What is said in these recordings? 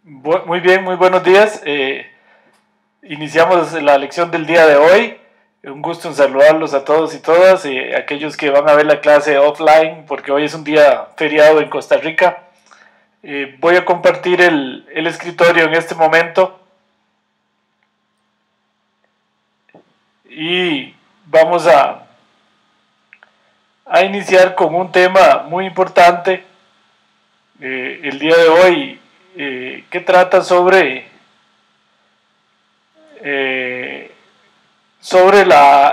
Muy bien, muy buenos días. Iniciamos la lección del día de hoy. Un gusto en saludarlos a todos y todas, aquellos que van a ver la clase offline, porque hoy es un día feriado en Costa Rica. Voy a compartir el escritorio en este momento y vamos a iniciar con un tema muy importante el día de hoy, que trata sobre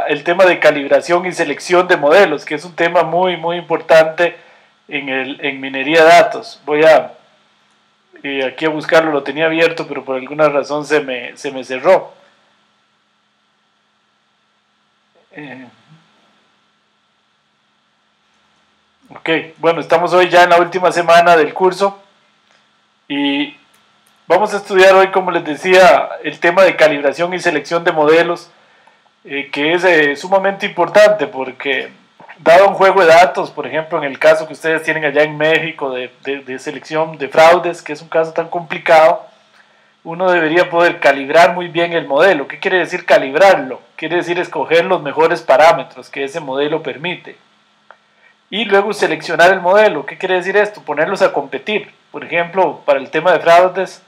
el tema de calibración y selección de modelos, que es un tema muy importante en minería de datos. Voy a aquí a buscarlo, lo tenía abierto, pero por alguna razón se me cerró. Ok, bueno, estamos hoy ya en la última semana del curso y vamos a estudiar hoy, como les decía, el tema de calibración y selección de modelos, que es sumamente importante porque dado un juego de datos, por ejemplo, en el caso que ustedes tienen allá en México de selección de fraudes, que es un caso tan complicado, uno debería poder calibrar muy bien el modelo. ¿Qué quiere decir calibrarlo? Quiere decir escoger los mejores parámetros que ese modelo permite. Y luego seleccionar el modelo. ¿Qué quiere decir esto? Ponerlos a competir. Por ejemplo, para el tema de fraudes,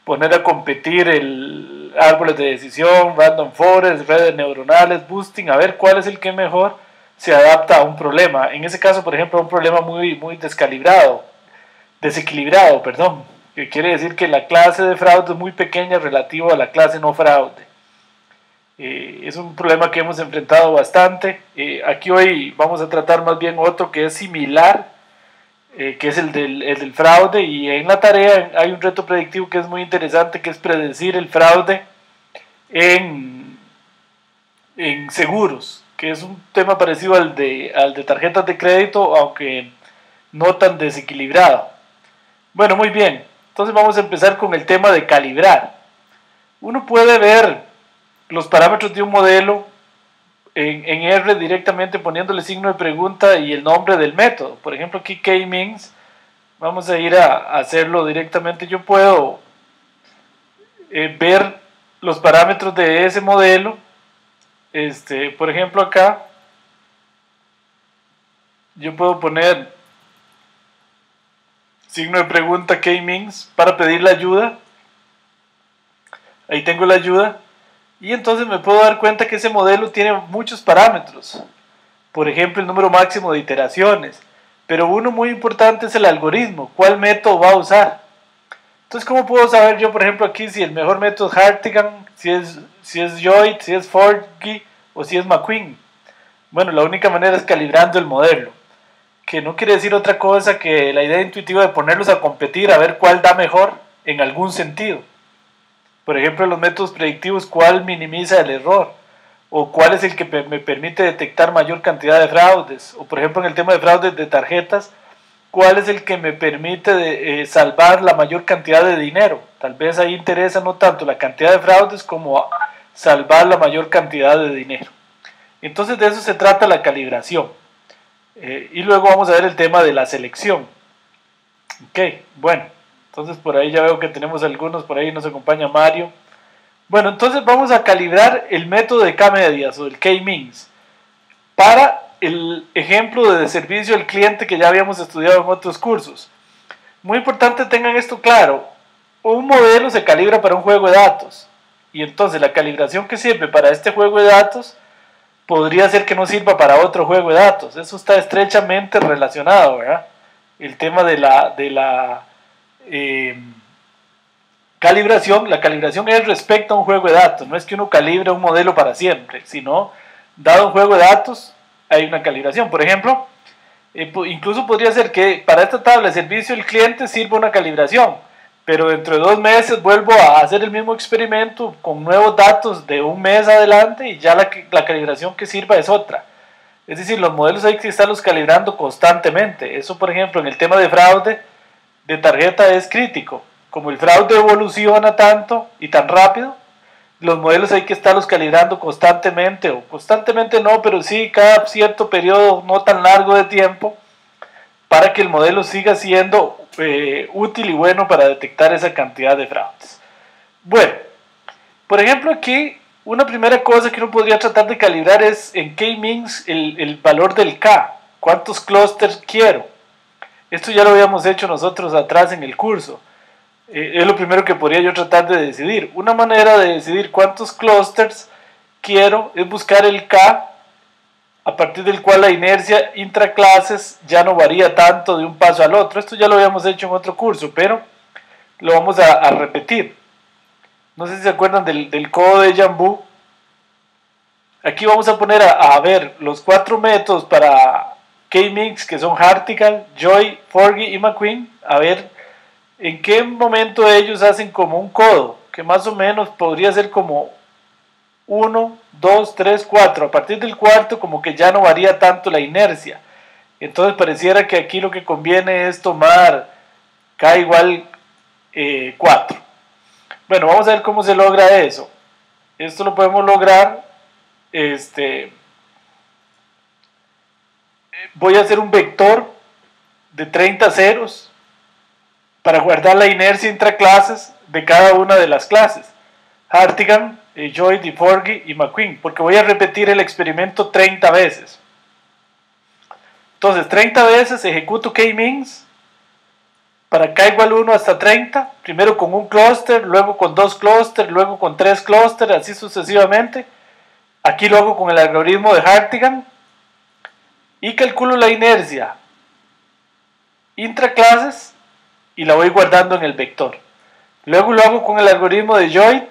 poner a competir el árboles de decisión, random forest, redes neuronales, boosting, a ver cuál es el que mejor se adapta a un problema. En ese caso, por ejemplo, a un problema muy desequilibrado, que quiere decir que la clase de fraude es muy pequeña relativo a la clase no fraude. Es un problema que hemos enfrentado bastante. Aquí hoy vamos a tratar más bien otro que es similar, que es el del fraude, y en la tarea hay un reto predictivo que es muy interesante, que es predecir el fraude en seguros, que es un tema parecido al de tarjetas de crédito, aunque no tan desequilibrado. Bueno, muy bien, entonces vamos a empezar con el tema de calibrar. Uno puede ver los parámetros de un modelo en R directamente poniéndole signo de pregunta y el nombre del método. Por ejemplo, aquí K-means, vamos a ir a hacerlo directamente. Yo puedo ver los parámetros de ese modelo. Por ejemplo, acá yo puedo poner signo de pregunta K-means para pedir la ayuda. Ahí tengo la ayuda. Y entonces me puedo dar cuenta que ese modelo tiene muchos parámetros. Por ejemplo, el número máximo de iteraciones. Pero uno muy importante es el algoritmo. ¿Cuál método va a usar? Entonces, ¿cómo puedo saber yo, por ejemplo, aquí si el mejor método es Hartigan, si es Lloyd, si es Forgy o si es McQueen? Bueno, la única manera es calibrando el modelo. Que no quiere decir otra cosa que la idea intuitiva de ponerlos a competir a ver cuál da mejor en algún sentido. Por ejemplo, los métodos predictivos, ¿cuál minimiza el error? ¿O cuál es el que me permite detectar mayor cantidad de fraudes? O por ejemplo, en el tema de fraudes de tarjetas, ¿cuál es el que me permite salvar la mayor cantidad de dinero? Tal vez ahí interesa no tanto la cantidad de fraudes como salvar la mayor cantidad de dinero. Entonces de eso se trata la calibración. Y luego vamos a ver el tema de la selección. Ok, bueno. Entonces por ahí ya veo que tenemos algunos, por ahí nos acompaña Mario. Bueno, entonces vamos a calibrar el método de K-medias o el K-means para el ejemplo de servicio al cliente que ya habíamos estudiado en otros cursos. Muy importante tengan esto claro. Un modelo se calibra para un juego de datos y entonces la calibración que sirve para este juego de datos podría ser que no sirva para otro juego de datos. Eso está estrechamente relacionado, ¿verdad? El tema de la calibración, la calibración es respecto a un juego de datos, no es que uno calibre un modelo para siempre, sino dado un juego de datos hay una calibración. Por ejemplo, incluso podría ser que para esta tabla de servicio al cliente sirva una calibración, pero dentro de 2 meses vuelvo a hacer el mismo experimento con nuevos datos de un mes adelante y ya la calibración que sirva es otra. Es decir, los modelos hay que estarlos calibrando constantemente. Eso, por ejemplo, en el tema de fraude de tarjeta es crítico. Como el fraude evoluciona tanto y tan rápido, los modelos hay que estarlos calibrando constantemente, o constantemente no, pero sí cada cierto periodo no tan largo de tiempo, para que el modelo siga siendo útil y bueno para detectar esa cantidad de fraudes. Bueno, por ejemplo aquí una primera cosa que uno podría tratar de calibrar es en K-means el valor del K, cuántos clústeres quiero. Esto ya lo habíamos hecho nosotros atrás en el curso. Es lo primero que podría yo tratar de decidir. Una manera de decidir cuántos clústeres quiero es buscar el K, a partir del cual la inercia intraclases ya no varía tanto de un paso al otro. Esto ya lo habíamos hecho en otro curso, pero lo vamos a repetir. No sé si se acuerdan del codo de Jambu. Aquí vamos a poner a ver los 4 métodos para K-Mix, que son Hartigan, Joy, Forgy y McQueen. A ver en qué momento ellos hacen como un codo, que más o menos podría ser como 1, 2, 3, 4. A partir del cuarto como que ya no varía tanto la inercia. Entonces pareciera que aquí lo que conviene es tomar K igual 4. Bueno, vamos a ver cómo se logra eso. Esto lo podemos lograr. Voy a hacer un vector de 30 ceros para guardar la inercia intraclases de cada una de las clases. Hartigan, Joy, Forgy y McQueen, porque voy a repetir el experimento 30 veces. Entonces, 30 veces ejecuto K-means para K igual 1 hasta 30, primero con un clúster, luego con 2 clústeres, luego con 3 clústeres, así sucesivamente. Aquí lo hago con el algoritmo de Hartigan y calculo la inercia intraclases y la voy guardando en el vector. Luego lo hago con el algoritmo de Joy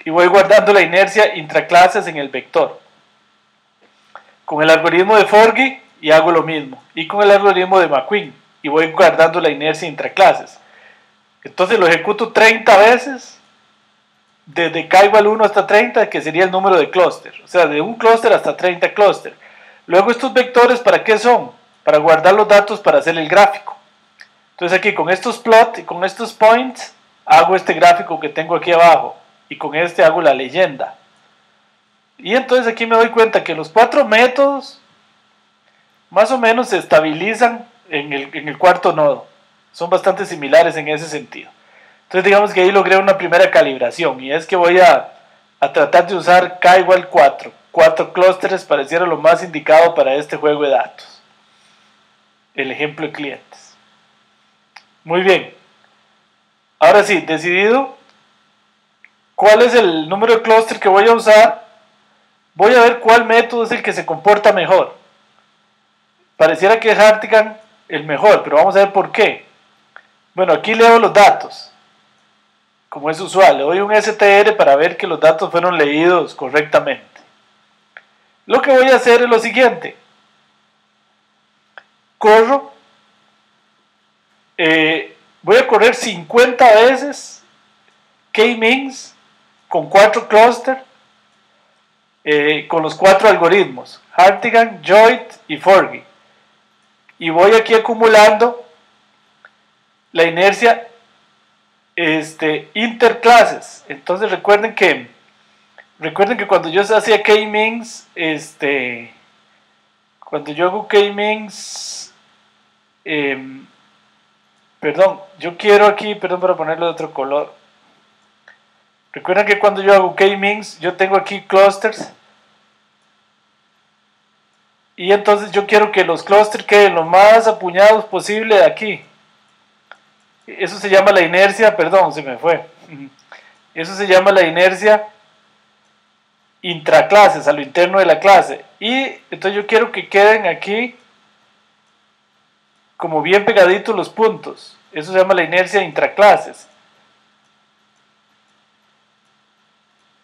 y voy guardando la inercia intraclases en el vector. Con el algoritmo de Forgy y hago lo mismo. Y con el algoritmo de McQueen y voy guardando la inercia intraclases. Entonces lo ejecuto 30 veces, desde K igual 1 hasta 30, que sería el número de clúster. O sea, de un clúster hasta 30 clúster. Luego estos vectores, ¿para qué son? Para guardar los datos para hacer el gráfico. Entonces aquí con estos plot y con estos points hago este gráfico que tengo aquí abajo. Y con este hago la leyenda. Y entonces aquí me doy cuenta que los 4 métodos más o menos se estabilizan en el cuarto nodo. Son bastante similares en ese sentido. Entonces digamos que ahí logré una primera calibración. Y es que voy a tratar de usar K igual 4. 4 clústeres pareciera lo más indicado para este juego de datos. El ejemplo de clientes. Muy bien. Ahora sí, decidido cuál es el número de clúster que voy a usar, voy a ver cuál método es el que se comporta mejor. Pareciera que es Hartigan el mejor, pero vamos a ver por qué. Bueno, aquí leo los datos. Como es usual, le doy un str para ver que los datos fueron leídos correctamente. Lo que voy a hacer es lo siguiente. Corro. Voy a correr 50 veces K-means con 4 clústeres, con los 4 algoritmos, Hartigan, Joy y Forgy. Y voy aquí acumulando la inercia interclases. Entonces recuerden que cuando yo hacía K-means, cuando yo hago K-means, perdón, yo quiero aquí, perdón para ponerlo de otro color. Recuerden que cuando yo hago K-means, yo tengo aquí clusters. Y entonces yo quiero que los clústeres queden lo más apuñados posible de aquí. Eso se llama la inercia, perdón, se me fue. Eso se llama la inercia intraclases, a lo interno de la clase. Y entonces yo quiero que queden aquí como bien pegaditos los puntos. Eso se llama la inercia intraclases.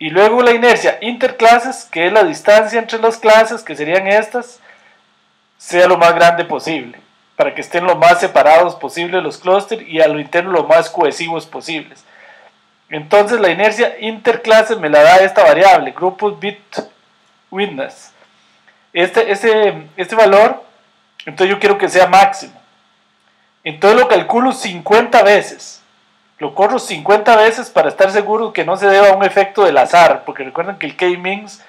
Y luego la inercia interclases, que es la distancia entre las clases, que serían estas, sea lo más grande posible, para que estén lo más separados posible los clústeres y a lo interno lo más cohesivos posibles. Entonces la inercia interclases me la da esta variable, grupos bit witness. Este valor, entonces yo quiero que sea máximo. Entonces lo calculo 50 veces. Lo corro 50 veces para estar seguro que no se deba a un efecto del azar, porque recuerden que el K-means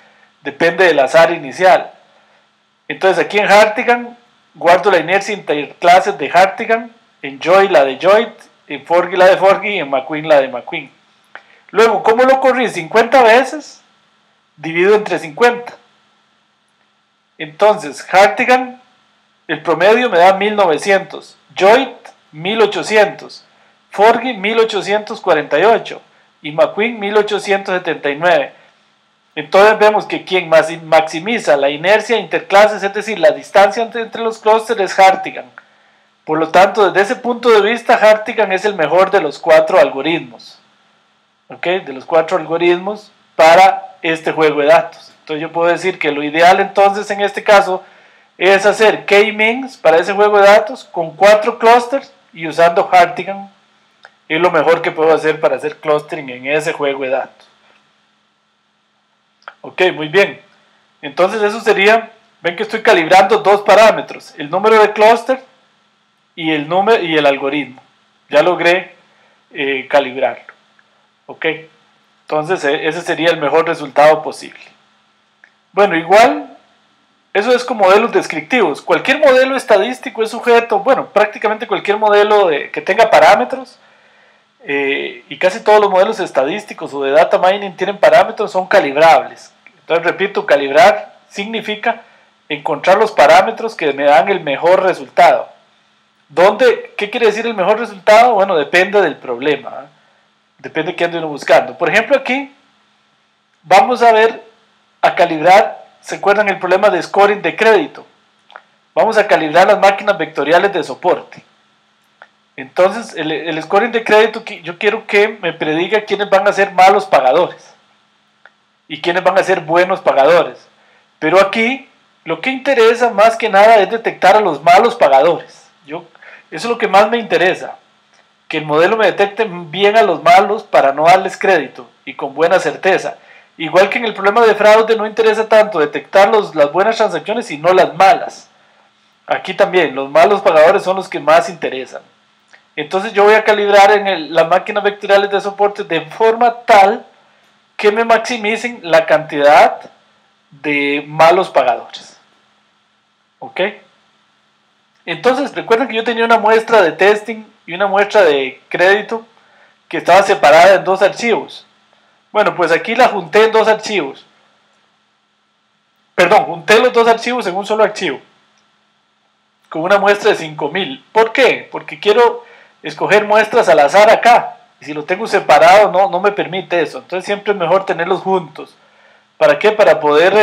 depende del azar inicial. Entonces aquí en Hartigan guardo la inercia interclases de Hartigan en Joy la de Joy, en Forgy la de Forgy y en McQueen la de McQueen. Luego, ¿cómo lo corrí 50 veces? Divido entre 50. Entonces, Hartigan, el promedio me da 1900, Joy 1800, Forgy 1848 y McQueen 1879. Entonces vemos que quien maximiza la inercia interclases, es decir, la distancia entre los clústeres, es Hartigan. Por lo tanto, desde ese punto de vista, Hartigan es el mejor de los 4 algoritmos. ¿Ok? De los 4 algoritmos para este juego de datos. Entonces yo puedo decir que lo ideal entonces en este caso es hacer K-Means para ese juego de datos con 4 clusters y usando Hartigan. Es lo mejor que puedo hacer para hacer clustering en ese juego de datos. Ok, muy bien. Entonces eso sería, ven que estoy calibrando 2 parámetros, el número de clúster y el algoritmo. Ya logré calibrarlo. Ok, entonces ese sería el mejor resultado posible. Bueno, igual, eso es con modelos descriptivos. Cualquier modelo estadístico es sujeto, bueno, prácticamente cualquier modelo que tenga parámetros, y casi todos los modelos estadísticos o de data mining tienen parámetros, son calibrables. Entonces, repito, calibrar significa encontrar los parámetros que me dan el mejor resultado. ¿Qué quiere decir el mejor resultado? Bueno, depende del problema, ¿eh? Depende de qué ande uno buscando. Por ejemplo, aquí vamos a calibrar, ¿se acuerdan el problema de scoring de crédito? Vamos a calibrar las máquinas vectoriales de soporte. Entonces, el scoring de crédito, yo quiero que me prediga quiénes van a ser malos pagadores y quiénes van a ser buenos pagadores. Pero aquí, lo que interesa más que nada es detectar a los malos pagadores. Eso es lo que más me interesa. Que el modelo me detecte bien a los malos para no darles crédito y con buena certeza. Igual que en el problema de fraude no interesa tanto detectar las buenas transacciones sino las malas. Aquí también los malos pagadores son los que más interesan. Entonces yo voy a calibrar en las máquinas vectoriales de soporte de forma tal que me maximicen la cantidad de malos pagadores. ¿Ok? Entonces recuerden que yo tenía una muestra de testing y una muestra de crédito que estaba separada en 2 archivos. Bueno, pues aquí la junté en 2 archivos. Perdón, junté los 2 archivos en un solo archivo. Con una muestra de 5000. ¿Por qué? Porque quiero escoger muestras al azar acá. Y si lo tengo separado no me permite eso. Entonces siempre es mejor tenerlos juntos. ¿Para qué? Para poder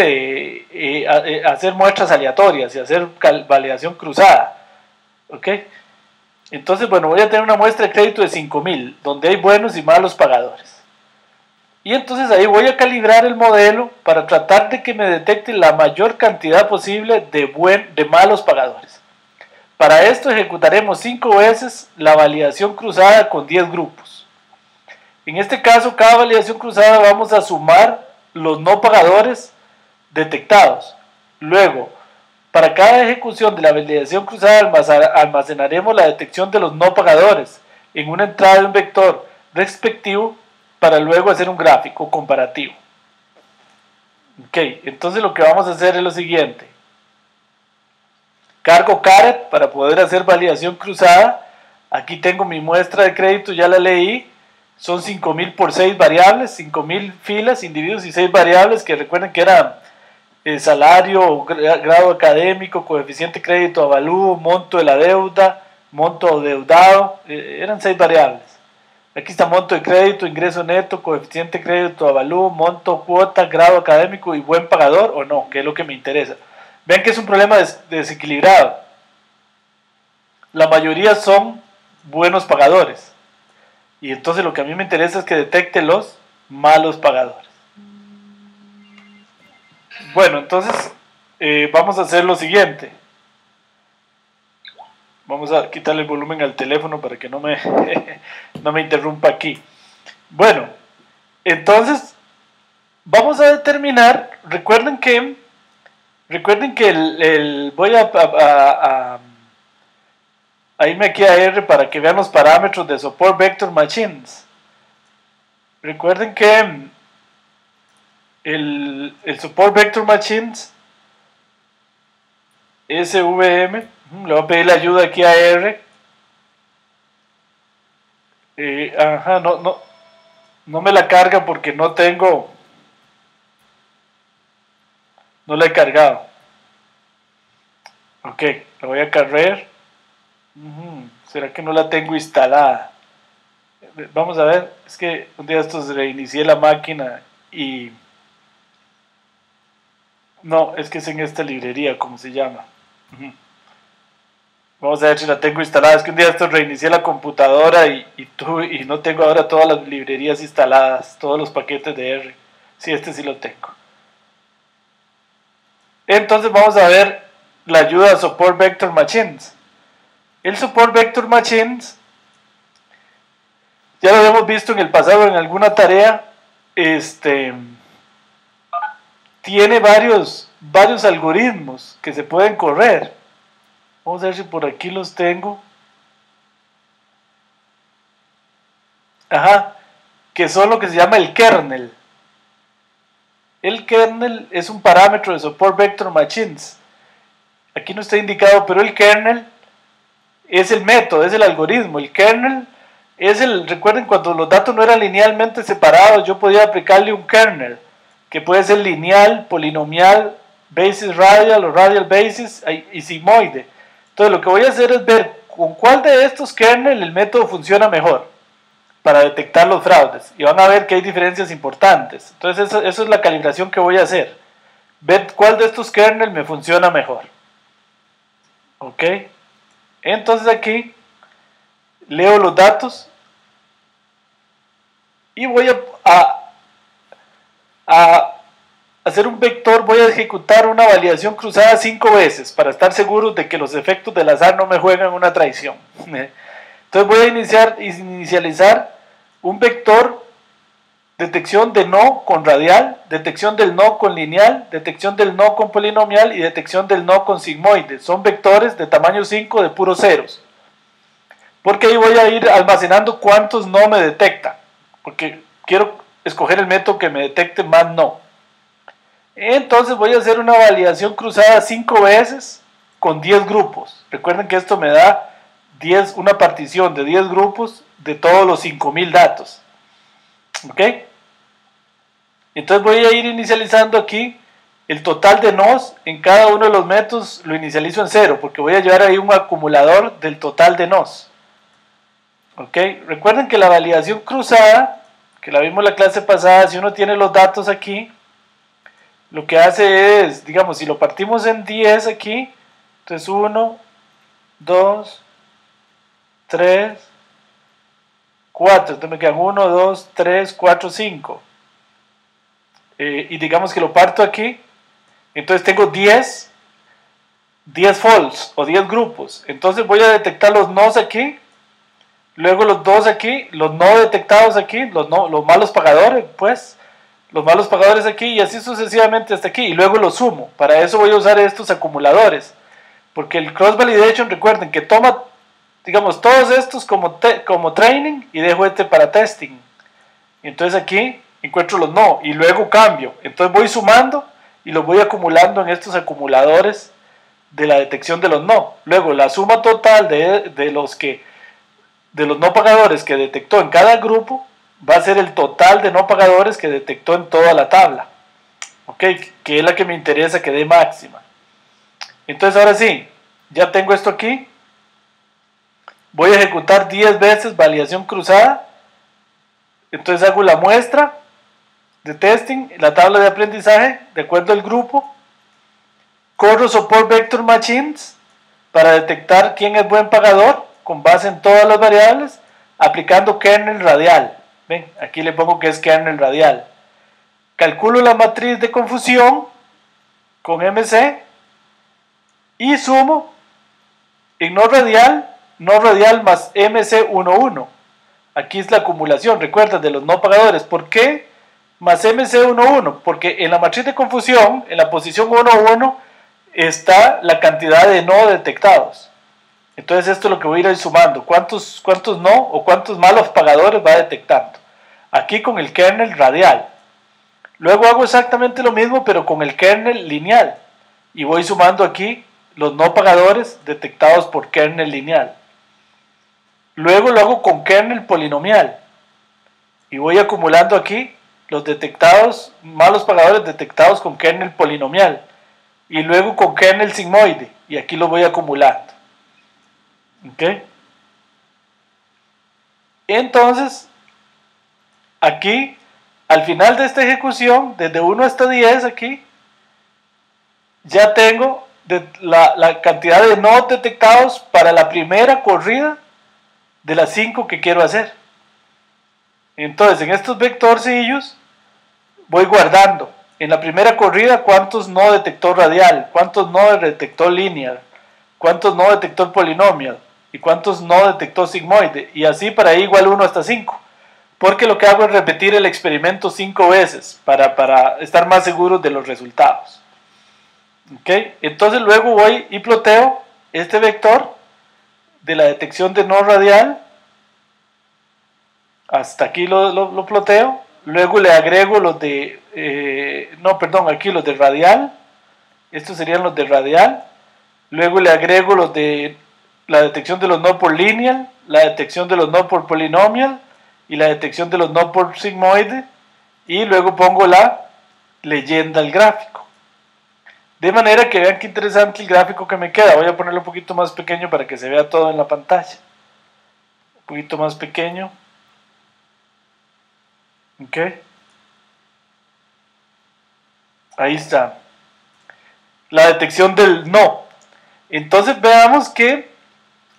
hacer muestras aleatorias y hacer validación cruzada. ¿Ok? Entonces, bueno, voy a tener una muestra de crédito de 5000, donde hay buenos y malos pagadores. Y entonces ahí voy a calibrar el modelo para tratar de que me detecte la mayor cantidad posible de malos pagadores. Para esto ejecutaremos 5 veces la validación cruzada con 10 grupos. En este caso, cada validación cruzada vamos a sumar los no pagadores detectados. Luego, para cada ejecución de la validación cruzada almacenaremos la detección de los no pagadores en una entrada de un vector respectivo para luego hacer un gráfico comparativo. Ok, entonces lo que vamos a hacer es lo siguiente. Cargo caret para poder hacer validación cruzada. Aquí tengo mi muestra de crédito, ya la leí. Son 5000 por 6 variables, 5000 filas, individuos y 6 variables, que recuerden que eran salario, grado académico, coeficiente crédito avalúo, monto de la deuda, monto deudado, eran 6 variables. Aquí está monto de crédito, ingreso neto, coeficiente crédito avalúo, monto, cuota, grado académico y buen pagador o no, que es lo que me interesa. Ven que es un problema desequilibrado. La mayoría son buenos pagadores. Y entonces lo que a mí me interesa es que detecte los malos pagadores. Bueno, entonces vamos a hacer lo siguiente. Vamos a quitarle el volumen al teléfono para que no me interrumpa aquí. Bueno, entonces vamos a determinar, recuerden que voy a irme aquí a R para que vean los parámetros de Support Vector Machines. Recuerden que el Support Vector Machines SVM, le voy a pedir la ayuda aquí a R. Ajá, no me la carga porque no tengo, no la he cargado. Ok, la voy a cargar. ¿Será que no la tengo instalada? Vamos a ver, es que un día estos reinicié la máquina y... No, es que es en esta librería, ¿cómo se llama? Vamos a ver si la tengo instalada. Es que un día esto reinicié la computadora y no tengo ahora todas las librerías instaladas, todos los paquetes de R. Sí, este sí lo tengo. Entonces vamos a ver la ayuda a Support Vector Machines. El Support Vector Machines, ya lo habíamos visto en el pasado en alguna tarea, tiene varios algoritmos que se pueden correr. Vamos a ver si por aquí los tengo. Ajá, que son lo que se llama el kernel. El kernel es un parámetro de Support Vector Machines. Aquí no está indicado, pero el kernel es el método, es el algoritmo. El kernel es recuerden cuando los datos no eran linealmente separados, yo podía aplicarle un kernel, que puede ser lineal, polinomial, basis radial o radial basis y sigmoide. Entonces lo que voy a hacer es ver con cuál de estos kernel el método funciona mejor para detectar los fraudes. Y van a ver que hay diferencias importantes. Entonces eso es la calibración que voy a hacer. Ver cuál de estos kernel me funciona mejor. Ok. Entonces aquí leo los datos y voy a hacer un vector, voy a ejecutar una validación cruzada 5 veces para estar seguro de que los efectos del azar no me juegan una traición. Entonces voy a inicializar un vector, detección de no con radial, detección del no con lineal, detección del no con polinomial y detección del no con sigmoide. Son vectores de tamaño 5 de puros ceros. Porque ahí voy a ir almacenando cuántos no me detecta. Porque quiero escoger el método que me detecte más no. Entonces voy a hacer una validación cruzada 5 veces con 10 grupos. Recuerden que esto me da una partición de 10 grupos de todos los 5000 datos. ¿Ok? Entonces voy a ir inicializando aquí el total de nos en cada uno de los métodos, lo inicializo en 0 porque voy a llevar ahí un acumulador del total de nos. ¿Ok? Recuerden que la validación cruzada, que la vimos en la clase pasada, si uno tiene los datos aquí, lo que hace es, digamos, si lo partimos en 10 aquí, entonces 1, 2, 3, 4, entonces me quedan 1, 2, 3, 4, 5. Y digamos que lo parto aquí, entonces tengo 10 false o 10 grupos. Entonces voy a detectar los nos aquí, luego los dos aquí, los no detectados aquí, los malos pagadores, pues, los malos pagadores aquí y así sucesivamente hasta aquí. Y luego los sumo. Para eso voy a usar estos acumuladores. Porque el cross validation, recuerden que toma, digamos, todos estos como training y dejo este para testing. Entonces aquí encuentro los no y luego cambio. Entonces voy sumando y los voy acumulando en estos acumuladores de la detección de los no. Luego la suma total de los no pagadores que detectó en cada grupo va a ser el total de no pagadores que detectó en toda la tabla. Ok, que es la que me interesa que dé máxima. Entonces ahora sí, ya tengo esto aquí. Voy a ejecutar 10 veces validación cruzada. Entonces hago la muestra de testing, la tabla de aprendizaje, de acuerdo al grupo. Corro Support Vector Machines para detectar quién es buen pagador con base en todas las variables, aplicando kernel radial. Ven, aquí le pongo que es kernel radial. Calculo la matriz de confusión con MC y sumo en no radial más MC11. Aquí es la acumulación, recuerda, de los no pagadores. ¿Por qué más MC11? Porque en la matriz de confusión, en la posición 1,1, está la cantidad de no detectados. Entonces esto es lo que voy a ir sumando. ¿Cuántos no o cuántos malos pagadores va detectando? Aquí con el kernel radial. Luego hago exactamente lo mismo pero con el kernel lineal. Y voy sumando aquí los no pagadores detectados por kernel lineal. Luego lo hago con kernel polinomial. Y voy acumulando aquí los detectados, malos pagadores detectados con kernel polinomial. Y luego con kernel sigmoide. Y aquí los voy acumulando. ¿Ok? Entonces, aquí, al final de esta ejecución, desde 1 hasta 10 aquí, ya tengo la cantidad de nodos detectados para la primera corrida de las 5 que quiero hacer. Entonces, en estos vectorcillos voy guardando. En la primera corrida, cuántos no detectó radial, cuántos no detectó lineal, cuántos no detectó polinomial y cuántos no detectó sigmoide. Y así para i igual 1 hasta 5. Porque lo que hago es repetir el experimento 5 veces para estar más seguros de los resultados. ¿Okay? Entonces luego voy y ploteo este vector de la detección de no radial. Hasta aquí lo ploteo. Luego le agrego los de... aquí los de radial. Estos serían los de radial. Luego le agrego los de la detección de los no por lineal, la detección de los no por polinomial y la detección de los no por sigmoide. Y luego pongo la leyenda al gráfico. De manera que vean qué interesante el gráfico que me queda. Voy a ponerlo un poquito más pequeño para que se vea todo en la pantalla. Un poquito más pequeño. Ok. Ahí está. La detección del no. Entonces veamos que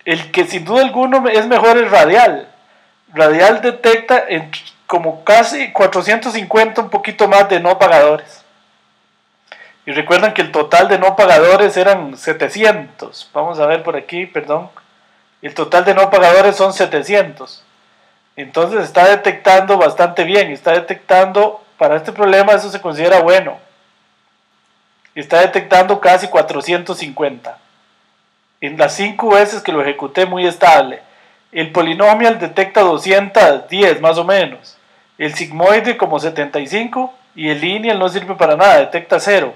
el que sin duda alguna es mejor es radial. Radial detecta como casi 450, un poquito más de no pagadores. Y recuerdan que el total de no pagadores eran 700. Vamos a ver por aquí, perdón. El total de no pagadores son 700. Entonces está detectando bastante bien. Está detectando, para este problema eso se considera bueno. Está detectando casi 450. En las 5 veces que lo ejecuté muy estable. El polinomial detecta 210 más o menos. El sigmoide como 75 y el lineal no sirve para nada, detecta 0.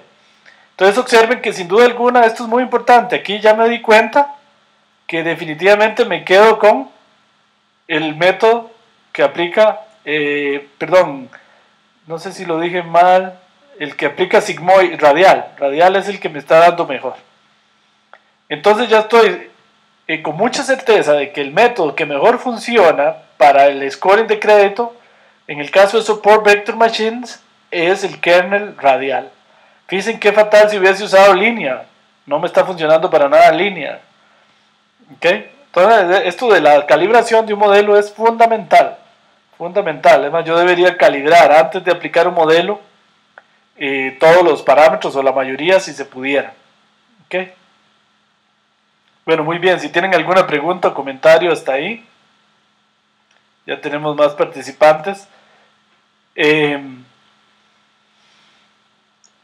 Entonces observen que sin duda alguna esto es muy importante. Aquí ya me di cuenta que definitivamente me quedo con el método que aplica, no sé si lo dije mal, el que aplica sigmoide radial. Radial es el que me está dando mejor. Entonces ya estoy con mucha certeza de que el método que mejor funciona para el scoring de crédito, en el caso de Support Vector Machines, es el kernel radial. Fíjense qué fatal si hubiese usado línea. No me está funcionando para nada línea. ¿Okay? Entonces, esto de la calibración de un modelo es fundamental. Fundamental. Además, yo debería calibrar antes de aplicar un modelo todos los parámetros o la mayoría si se pudiera. ¿Okay? Bueno, muy bien. Si tienen alguna pregunta o comentario hasta ahí, ya tenemos más participantes.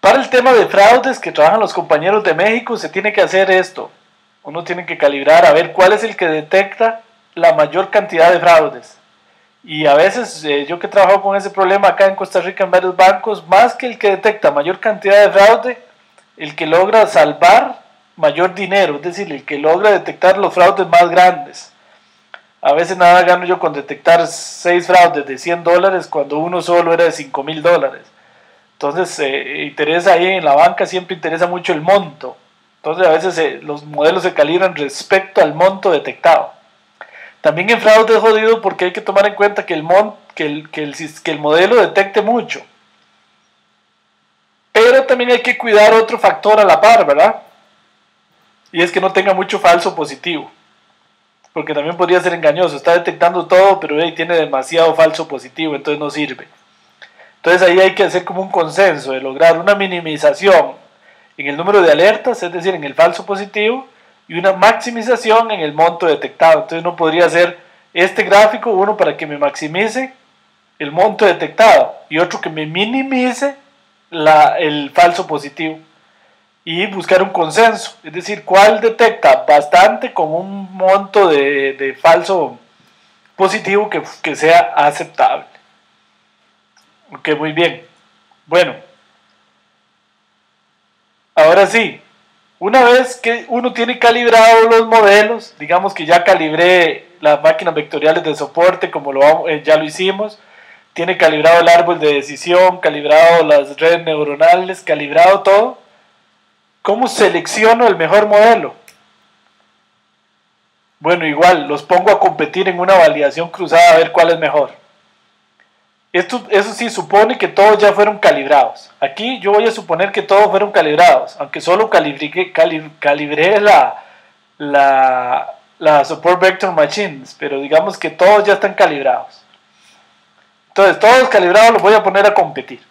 Para el tema de fraudes que trabajan los compañeros de México, se tiene que hacer esto. Uno tiene que calibrar a ver cuál es el que detecta la mayor cantidad de fraudes. Y a veces yo que he trabajado con ese problema acá en Costa Rica en varios bancos, más que el que detecta mayor cantidad de fraude, el que logra salvar mayor dinero, es decir, el que logra detectar los fraudes más grandes. A veces nada gano yo con detectar 6 fraudes de $100 cuando uno solo era de $5,000. Entonces, interesa ahí en la banca, siempre interesa mucho el monto. Entonces, a veces los modelos se calibran respecto al monto detectado. También en fraude es jodido porque hay que tomar en cuenta que el modelo detecte mucho. Pero también hay que cuidar otro factor a la par, ¿verdad? Y es que no tenga mucho falso positivo. Porque también podría ser engañoso. Está detectando todo, pero tiene demasiado falso positivo, entonces no sirve. Entonces ahí hay que hacer como un consenso de lograr una minimización en el número de alertas, es decir, en el falso positivo, y una maximización en el monto detectado. Entonces uno podría hacer este gráfico, uno para que me maximice el monto detectado y otro que me minimice el falso positivo. Y buscar un consenso, es decir, cuál detecta bastante con un monto de falso positivo que sea aceptable. Ok, muy bien. Bueno, ahora sí, Una vez que uno tiene calibrados los modelos, digamos que ya calibré las máquinas vectoriales de soporte como ya lo hicimos, tiene calibrado el árbol de decisión, calibrado las redes neuronales, calibrado todo, ¿cómo selecciono el mejor modelo? Bueno, igual, los pongo a competir en una validación cruzada a ver cuál es mejor. Eso sí supone que todos ya fueron calibrados. Aquí yo voy a suponer que todos fueron calibrados, aunque solo calibré la Support Vector Machines, pero digamos que todos ya están calibrados. Entonces, todos calibrados los voy a poner a competir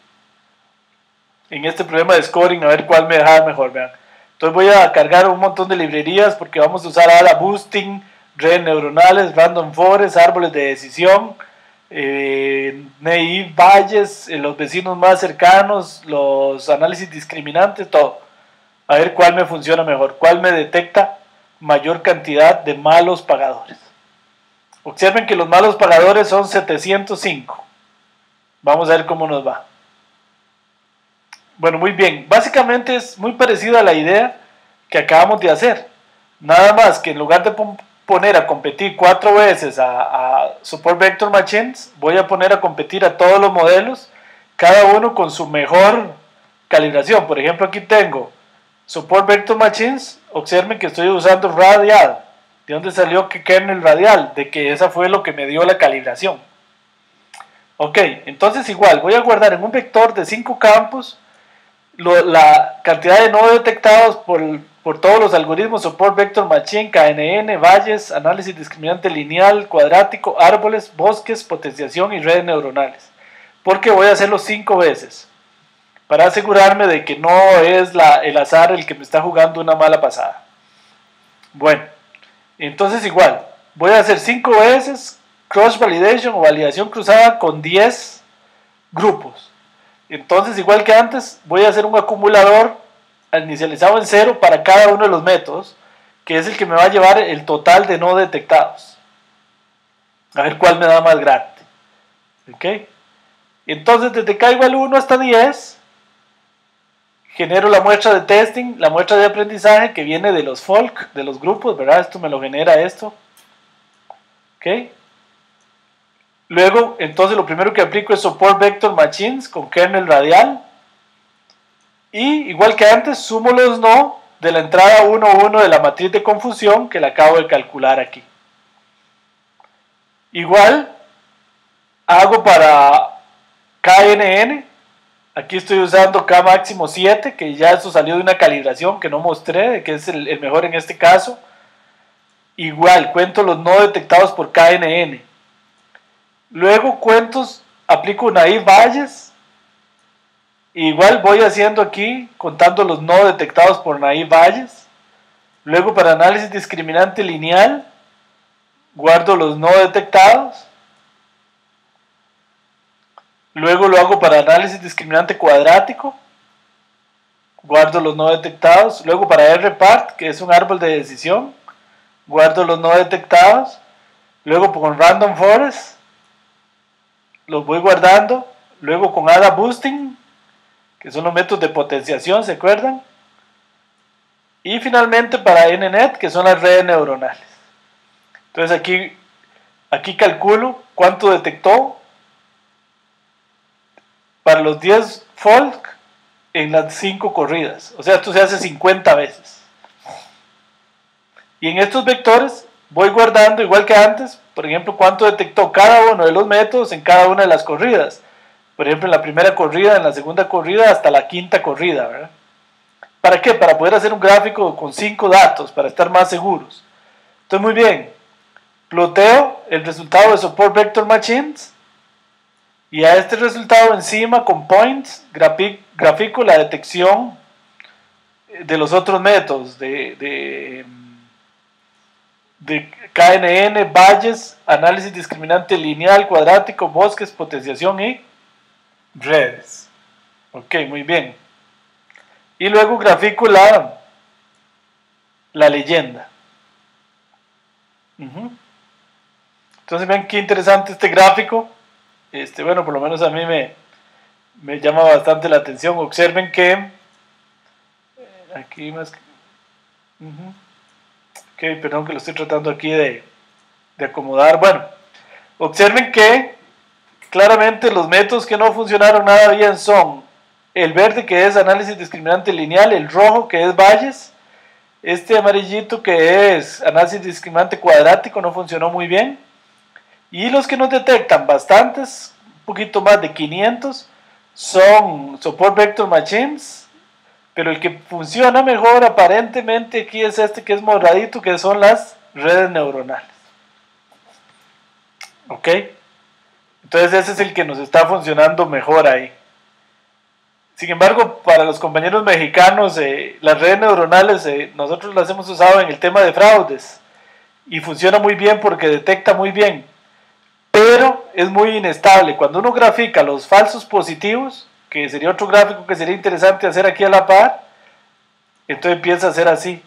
en este problema de scoring, a ver cuál me deja mejor. Vean. Entonces voy a cargar un montón de librerías porque vamos a usar ADA Boosting, redes neuronales, Random Forest, árboles de decisión, Naive Bayes, los vecinos más cercanos, los análisis discriminantes, todo. A ver cuál me funciona mejor, cuál me detecta mayor cantidad de malos pagadores. Observen que los malos pagadores son 705. Vamos a ver cómo nos va. Bueno, muy bien. Básicamente es muy parecido a la idea que acabamos de hacer. Nada más que en lugar de poner a competir 4 veces a Support Vector Machines, voy a poner a competir a todos los modelos, cada uno con su mejor calibración. Por ejemplo, aquí tengo Support Vector Machines. Observen que estoy usando radial. ¿De dónde salió que kernel radial? De que esa fue lo que me dio la calibración. Ok, entonces igual, voy a guardar en un vector de 5 campos la cantidad de nodos detectados por todos los algoritmos, Support Vector Machine, KNN, Bayes, análisis discriminante lineal, cuadrático, árboles, bosques, potenciación y redes neuronales. Porque voy a hacerlo 5 veces, para asegurarme de que no es el azar el que me está jugando una mala pasada. Bueno, entonces igual, voy a hacer 5 veces cross validation o validación cruzada con 10 grupos. Entonces, igual que antes, voy a hacer un acumulador inicializado en 0 para cada uno de los métodos, que es el que me va a llevar el total de no detectados. A ver cuál me da más grande. ¿Ok? Entonces, desde k igual 1 hasta 10, genero la muestra de testing, la muestra de aprendizaje que viene de los folk, de los grupos, ¿verdad? Esto me lo genera esto. ¿Ok? Luego, entonces lo primero que aplico es Support Vector Machines con kernel radial. Y igual que antes, sumo los no de la entrada 1,1 de la matriz de confusión que la acabo de calcular aquí. Igual, hago para KNN. Aquí estoy usando K máximo 7, que ya eso salió de una calibración que no mostré, que es el mejor en este caso. Igual, cuento los no detectados por KNN. Luego aplico Naive Bayes. Igual voy haciendo aquí, contando los no detectados por Naive Bayes. Luego para análisis discriminante lineal, guardo los no detectados. Luego lo hago para análisis discriminante cuadrático, guardo los no detectados. Luego para rpart, que es un árbol de decisión, guardo los no detectados. Luego con random forest, los voy guardando. Luego con ADA Boosting, que son los métodos de potenciación, ¿se acuerdan? Y finalmente para NNet, que son las redes neuronales. Entonces aquí calculo cuánto detectó para los 10 folk en las 5 corridas. O sea, esto se hace 50 veces. Y en estos vectores voy guardando, igual que antes, por ejemplo, cuánto detectó cada uno de los métodos en cada una de las corridas. Por ejemplo, en la primera corrida, en la segunda corrida, hasta la quinta corrida, ¿verdad? ¿Para qué? Para poder hacer un gráfico con 5 datos, para estar más seguros. Entonces, muy bien. Ploteo el resultado de Support Vector Machines. Y a este resultado encima, con points, grafico la detección de los otros métodos, de KNN, Bayes, análisis discriminante lineal, cuadrático, bosques, potenciación y redes. Ok, muy bien. Y luego grafico la leyenda. Entonces vean qué interesante este gráfico. Bueno, por lo menos a mí me llama bastante la atención. Observen que aquí más Ujú. Ok, perdón que lo estoy tratando aquí de acomodar. Bueno, observen que claramente los métodos que no funcionaron nada bien son el verde, que es análisis discriminante lineal, el rojo, que es Bayes, este amarillito, que es análisis discriminante cuadrático, no funcionó muy bien, y los que nos detectan bastantes, un poquito más de 500, son Support Vector Machines, pero el que funciona mejor aparentemente aquí es este que es moradito, que son las redes neuronales. ¿Ok? Entonces ese es el que nos está funcionando mejor ahí. Sin embargo, para los compañeros mexicanos, las redes neuronales nosotros las hemos usado en el tema de fraudes y funciona muy bien porque detecta muy bien, pero es muy inestable. Cuando uno grafica los falsos positivos, que sería otro gráfico que sería interesante hacer aquí a la par, entonces empieza a ser así,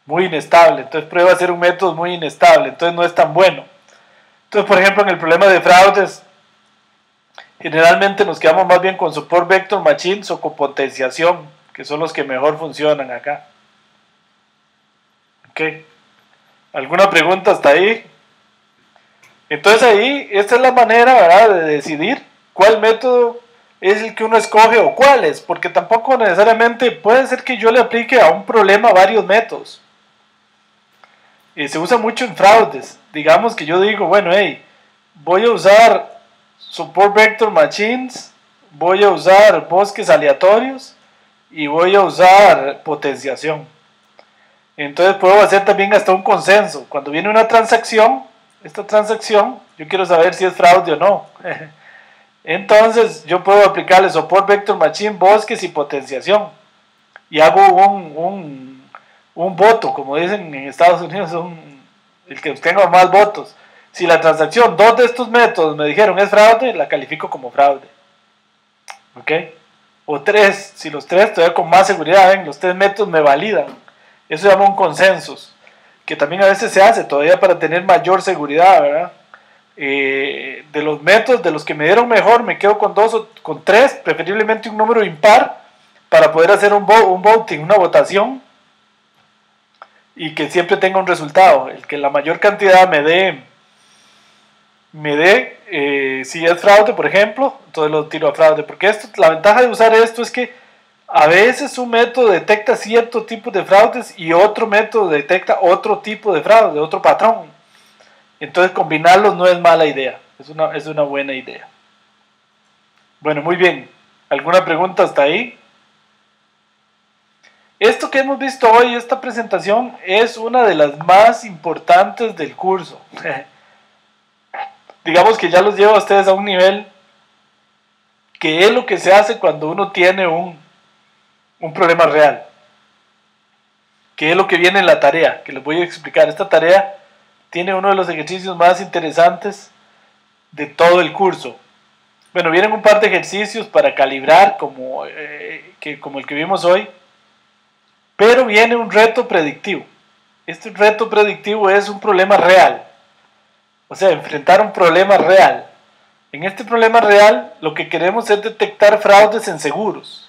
muy inestable. Entonces prueba a ser un método muy inestable, entonces no es tan bueno. Entonces, por ejemplo, en el problema de fraudes, generalmente nos quedamos más bien con Support Vector Machines o con potenciación, que son los que mejor funcionan acá. Ok. ¿Alguna pregunta hasta ahí? Entonces ahí, esta es la manera, ¿verdad?, de decidir cuál método es el que uno escoge o cuáles, porque tampoco necesariamente puede ser que yo le aplique a un problema varios métodos. Se usa mucho en fraudes. Digamos que yo digo, bueno, hey, voy a usar Support Vector Machines, voy a usar bosques aleatorios y voy a usar potenciación. Entonces puedo hacer también hasta un consenso. Cuando viene una transacción, esta transacción, yo quiero saber si es fraude o no. Entonces yo puedo aplicarle Support Vector Machine, bosques y potenciación. Y hago un voto, como dicen en Estados Unidos, el que tenga más votos. Si la transacción, dos de estos métodos me dijeron es fraude, la califico como fraude. ¿Ok? O tres, si los tres todavía con más seguridad, ven, los tres métodos me validan. Eso se llama un consensus, que también a veces se hace todavía para tener mayor seguridad, ¿verdad? De los métodos, de los que me dieron mejor, me quedo con dos o con tres, preferiblemente un número impar, para poder hacer un voting, una votación, y que siempre tenga un resultado, el que la mayor cantidad me dé si es fraude, por ejemplo, entonces lo tiro a fraude, porque la ventaja de usar esto es que a veces un método detecta cierto tipo de fraudes y otro método detecta otro tipo de fraude, otro patrón. Entonces combinarlos no es mala idea, es una buena idea. Bueno, muy bien. ¿Alguna pregunta hasta ahí? Esto que hemos visto hoy, esta presentación, es una de las más importantes del curso. Digamos que ya los llevo a ustedes a un nivel que es lo que se hace cuando uno tiene un problema real. Que es lo que viene en la tarea, que les voy a explicar. Esta tarea tiene uno de los ejercicios más interesantes de todo el curso. Bueno, vienen un par de ejercicios para calibrar como el que vimos hoy, pero viene un reto predictivo. Este reto predictivo es un problema real, o sea, enfrentar un problema real. En este problema real, lo que queremos es detectar fraudes en seguros.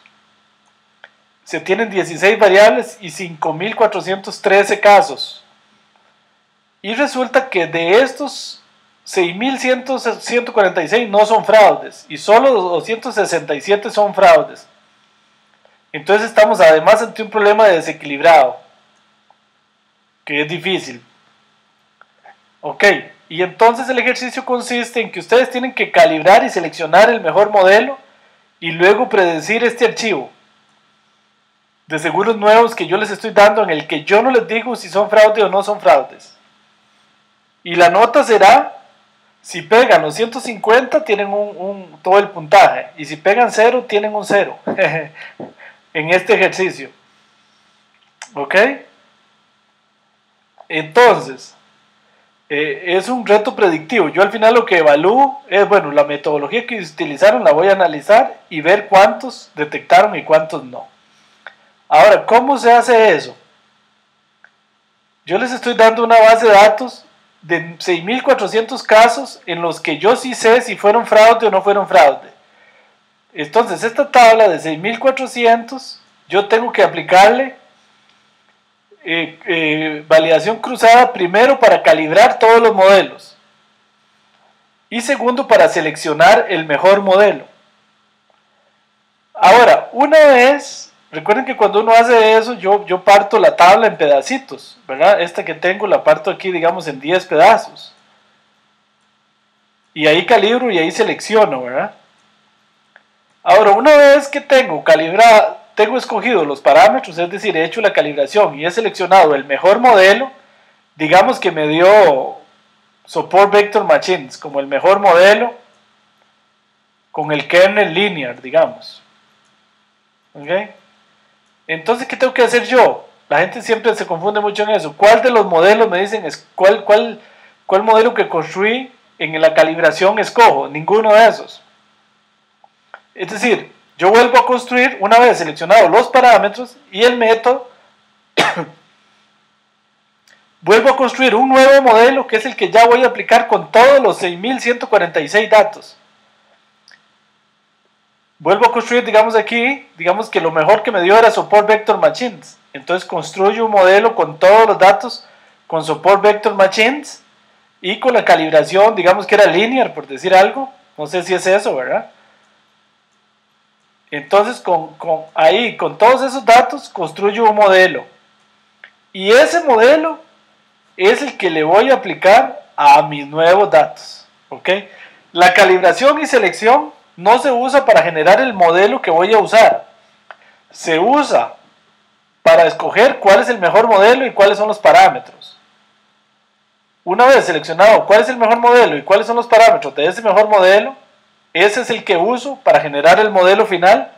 Se tienen 16 variables y 5.413 casos. Y resulta que de estos 6.146 no son fraudes y solo 267 son fraudes. Entonces estamos además ante un problema desequilibrado, que es difícil. Ok, y entonces el ejercicio consiste en que ustedes tienen que calibrar y seleccionar el mejor modelo y luego predecir este archivo de seguros nuevos que yo les estoy dando, en el que yo no les digo si son fraudes o no son fraudes. Y la nota será, si pegan los 150 tienen todo el puntaje, y si pegan 0 tienen un 0 en este ejercicio. ¿Ok? Entonces, es un reto predictivo. Yo al final lo que evalúo es, bueno, la metodología que utilizaron la voy a analizar y ver cuántos detectaron y cuántos no. Ahora, ¿cómo se hace eso? Yo les estoy dando una base de datos de 6.400 casos en los que yo sí sé si fueron fraude o no fueron fraude. Entonces, esta tabla de 6.400, yo tengo que aplicarle validación cruzada, primero para calibrar todos los modelos y segundo para seleccionar el mejor modelo. Ahora, una vez, recuerden que cuando uno hace eso, yo parto la tabla en pedacitos, ¿verdad? Esta que tengo la parto aquí, digamos, en 10 pedazos. Y ahí calibro y ahí selecciono, ¿verdad? Ahora, una vez que tengo escogido los parámetros, es decir, he hecho la calibración y he seleccionado el mejor modelo, digamos que me dio Support Vector Machines como el mejor modelo con el kernel linear, digamos. ¿Ok? Entonces, ¿qué tengo que hacer yo? La gente siempre se confunde mucho en eso. ¿Cuál de los modelos me dicen cuál modelo que construí en la calibración escojo? Ninguno de esos. Es decir, yo vuelvo a construir una vez seleccionados los parámetros y el método, vuelvo a construir un nuevo modelo que es el que ya voy a aplicar con todos los 6146 datos. Vuelvo a construir, digamos aquí, digamos que lo mejor que me dio era Support Vector Machines. Entonces construyo un modelo con todos los datos con Support Vector Machines y con la calibración, digamos que era linear, por decir algo. No sé si es eso, ¿verdad? Entonces con todos esos datos construyo un modelo. Y ese modelo es el que le voy a aplicar a mis nuevos datos. ¿Ok? La calibración y selección no se usa para generar el modelo que voy a usar. Se usa para escoger cuál es el mejor modelo y cuáles son los parámetros. Una vez seleccionado cuál es el mejor modelo y cuáles son los parámetros de ese mejor modelo, ese es el que uso para generar el modelo final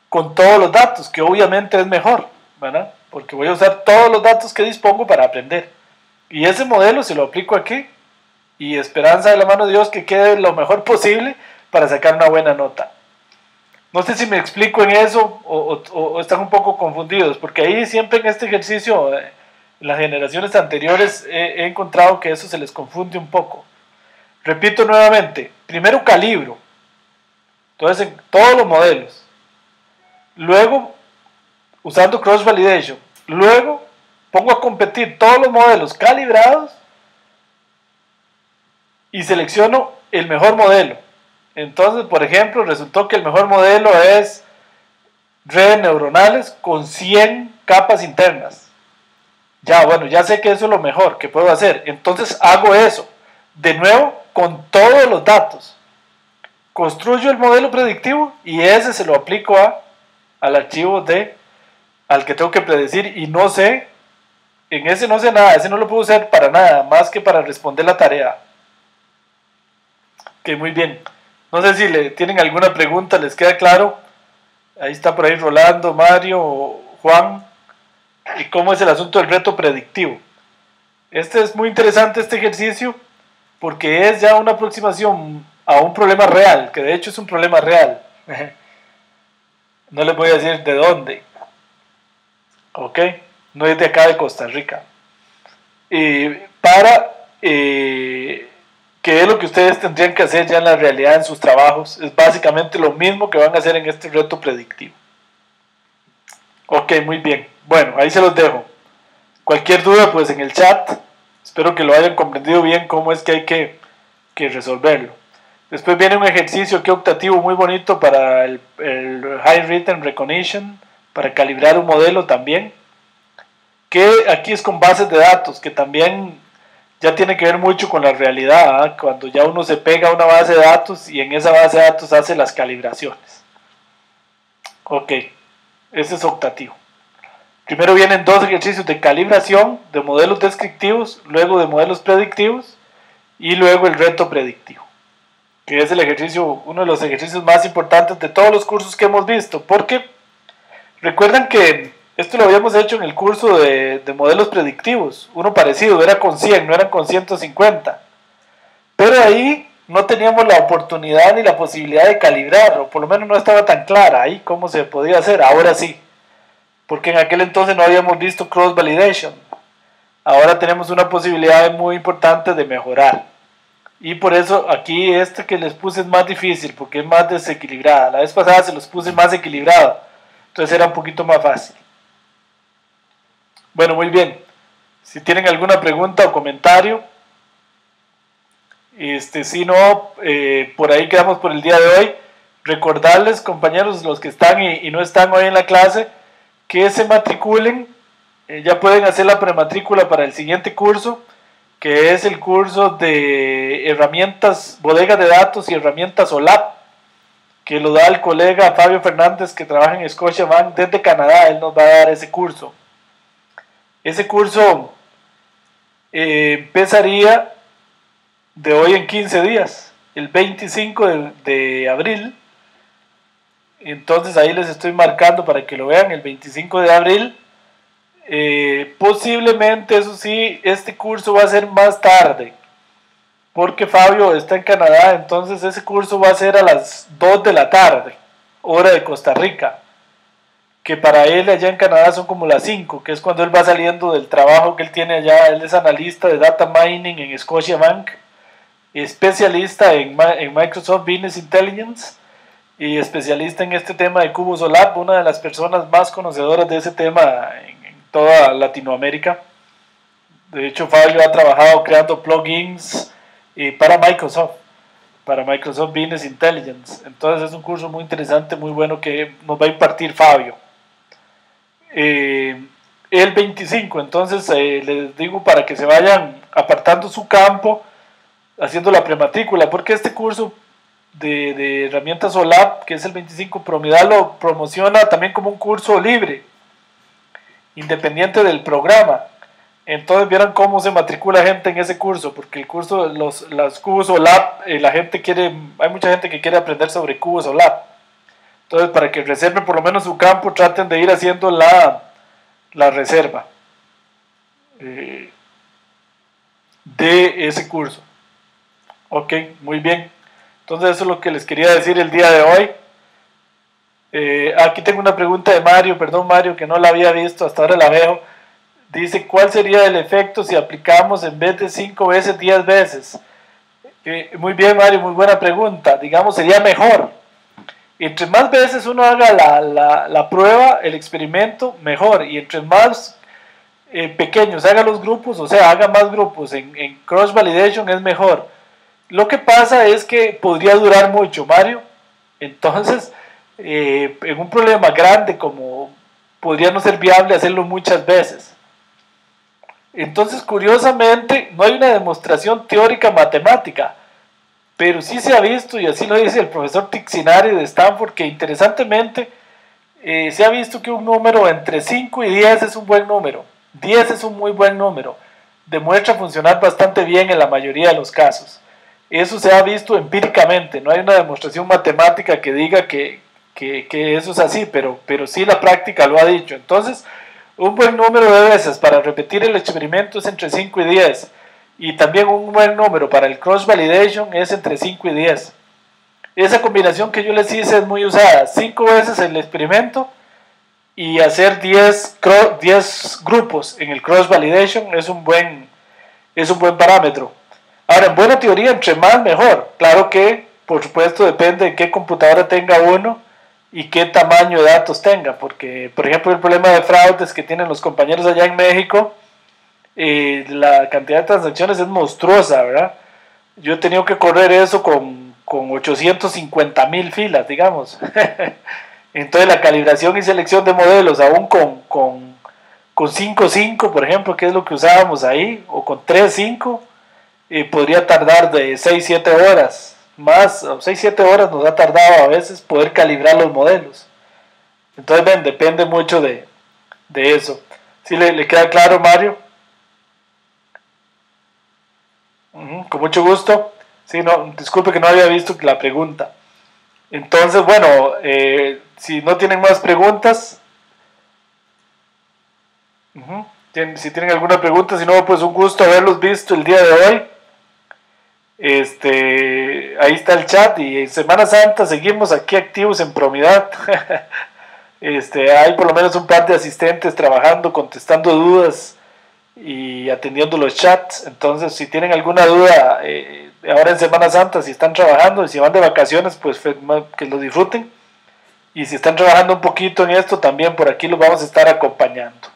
con todos los datos, que obviamente es mejor, ¿verdad? Porque voy a usar todos los datos que dispongo para aprender. Y ese modelo se lo aplico aquí y esperanza de la mano de Dios que quede lo mejor posible para sacar una buena nota. No sé si me explico en eso o están un poco confundidos, porque ahí siempre en este ejercicio, en las generaciones anteriores, he encontrado que eso se les confunde un poco. Repito nuevamente, primero calibro, entonces en todos los modelos, luego usando cross validation, luego pongo a competir todos los modelos calibrados y selecciono el mejor modelo. Entonces, por ejemplo, resultó que el mejor modelo es redes neuronales con 100 capas internas. Ya, bueno, ya sé que eso es lo mejor que puedo hacer. Entonces hago eso, de nuevo, con todos los datos. Construyo el modelo predictivo y ese se lo aplico al archivo al que tengo que predecir y no sé, en ese no sé nada, ese no lo puedo usar para nada, más que para responder la tarea. Ok, muy bien. No sé si tienen alguna pregunta, ¿les queda claro? Ahí está por ahí Rolando, Mario, Juan. ¿Y cómo es el asunto del reto predictivo? Este es muy interesante, este ejercicio, porque es ya una aproximación a un problema real, que de hecho es un problema real. No les voy a decir de dónde. Ok, no es de acá de Costa Rica. ¿Qué es lo que ustedes tendrían que hacer ya en la realidad en sus trabajos? Es básicamente lo mismo que van a hacer en este reto predictivo. Ok, muy bien. Bueno, ahí se los dejo. Cualquier duda, pues en el chat. Espero que lo hayan comprendido bien cómo es que hay que resolverlo. Después viene un ejercicio que optativo muy bonito para el High Written Recognition, para calibrar un modelo también, que aquí es con bases de datos, que también ya tiene que ver mucho con la realidad, ¿eh? Cuando ya uno se pega a una base de datos y en esa base de datos hace las calibraciones. Ok, ese es optativo. Primero vienen dos ejercicios de calibración de modelos descriptivos, luego de modelos predictivos y luego el reto predictivo, que es uno de los ejercicios más importantes de todos los cursos que hemos visto, porque recuerdan que esto lo habíamos hecho en el curso de modelos predictivos, uno parecido, era con 100, no eran con 150, pero ahí no teníamos la oportunidad ni la posibilidad de calibrar, o por lo menos no estaba tan clara ahí cómo se podía hacer. Ahora sí, porque en aquel entonces no habíamos visto cross validation. Ahora tenemos una posibilidad muy importante de mejorar. Y por eso aquí que les puse es más difícil, porque es más desequilibrada. La vez pasada se los puse más equilibrado, entonces era un poquito más fácil. Bueno, muy bien. Si tienen alguna pregunta o comentario, si no, por ahí quedamos por el día de hoy. Recordarles, compañeros, los que están y no están hoy en la clase, que se matriculen. Ya pueden hacer la prematrícula para el siguiente curso, que es el curso de herramientas, bodega de datos y herramientas OLAP, que lo da el colega Fabio Fernández, que trabaja en Scotiabank desde Canadá. Él nos va a dar ese curso. Ese curso empezaría de hoy en 15 días, el 25 de abril. Entonces ahí les estoy marcando para que lo vean, el 25 de abril. Posiblemente, eso sí, este curso va a ser más tarde, porque Fabio está en Canadá. Entonces ese curso va a ser a las 2 de la tarde, hora de Costa Rica, que para él allá en Canadá son como las 5, que es cuando él va saliendo del trabajo que él tiene allá. Él es analista de data mining en Scotiabank, especialista en Microsoft Business Intelligence y especialista en este tema de Cubos OLAP, una de las personas más conocedoras de ese tema en toda Latinoamérica. De hecho, Fabio ha trabajado creando plugins para Microsoft Business Intelligence. Entonces es un curso muy interesante, muy bueno, que nos va a impartir Fabio. El 25, entonces les digo para que se vayan apartando su campo, haciendo la prematrícula, porque este curso de herramientas OLAP, que es el 25, Promidal lo promociona también como un curso libre, independiente del programa. Entonces vieron cómo se matricula gente en ese curso, porque el curso, los cubos OLAP, hay mucha gente que quiere aprender sobre cubos OLAP. Entonces, para que reserven por lo menos su campo, traten de ir haciendo la reserva de ese curso. Ok, muy bien. Entonces eso es lo que les quería decir el día de hoy. Aquí tengo una pregunta de Mario, perdón Mario, que no la había visto, hasta ahora la veo. Dice, ¿cuál sería el efecto si aplicamos en vez de 5 veces, 10 veces? Muy bien Mario, muy buena pregunta. Digamos, sería mejor. Entre más veces uno haga la prueba, el experimento, mejor. Y entre más pequeños haga los grupos, o sea, haga más grupos en cross validation, es mejor. Lo que pasa es que podría durar mucho, Mario. Entonces, en un problema grande como podría no ser viable hacerlo muchas veces. Entonces, curiosamente, no hay una demostración teórica matemática, pero sí se ha visto, y así lo dice el profesor Tixinari de Stanford, que interesantemente se ha visto que un número entre 5 y 10 es un buen número. 10 es un muy buen número. Demuestra funcionar bastante bien en la mayoría de los casos. Eso se ha visto empíricamente, no hay una demostración matemática que diga que eso es así, pero sí la práctica lo ha dicho. Entonces, un buen número de veces para repetir el experimento es entre 5 y 10. Y también un buen número para el cross validation es entre 5 y 10. Esa combinación que yo les hice es muy usada. 5 veces el experimento y hacer 10 grupos en el cross validation es un buen parámetro. Ahora, en buena teoría, entre más mejor. Claro que, por supuesto, depende de qué computadora tenga uno y qué tamaño de datos tenga. Porque, por ejemplo, el problema de fraudes que tienen los compañeros allá en México, la cantidad de transacciones es monstruosa, ¿verdad? Yo he tenido que correr eso con 850,000 filas, digamos. Entonces la calibración y selección de modelos, aún con 5.5, por ejemplo, que es lo que usábamos ahí, o con 3.5, podría tardar de 6-7 horas. Más, 6-7 horas nos ha tardado a veces poder calibrar los modelos. Entonces, ven, depende mucho de eso. ¿Sí le queda claro, Mario? Con mucho gusto. Sí, no, disculpe que no había visto la pregunta. Entonces, bueno, si no tienen más preguntas, si tienen alguna pregunta, si no, pues un gusto haberlos visto el día de hoy. Ahí está el chat, y en Semana Santa seguimos aquí activos en Promidad. Hay por lo menos un par de asistentes trabajando, contestando dudas y atendiendo los chats. Entonces, si tienen alguna duda ahora en Semana Santa, si están trabajando y si van de vacaciones, pues que lo disfruten. Y si están trabajando un poquito en esto, también por aquí los vamos a estar acompañando.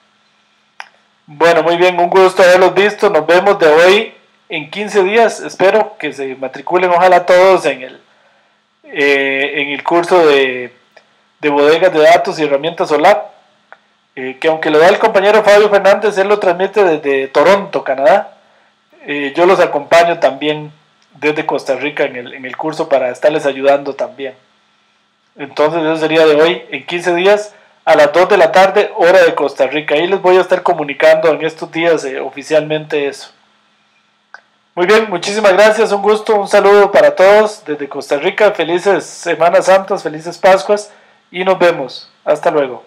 Bueno, muy bien, un gusto haberlos visto. Nos vemos de hoy en 15 días. Espero que se matriculen, ojalá todos, en el curso de bodegas de datos y herramientas solar. Que aunque lo da el compañero Fabio Fernández, él lo transmite desde Toronto, Canadá. Yo los acompaño también desde Costa Rica en el curso para estarles ayudando también. Entonces eso sería de hoy en 15 días a las 2 de la tarde, hora de Costa Rica. Ahí les voy a estar comunicando en estos días oficialmente eso. Muy bien, muchísimas gracias, un gusto, un saludo para todos desde Costa Rica. Felices Semanas Santas, felices Pascuas y nos vemos. Hasta luego.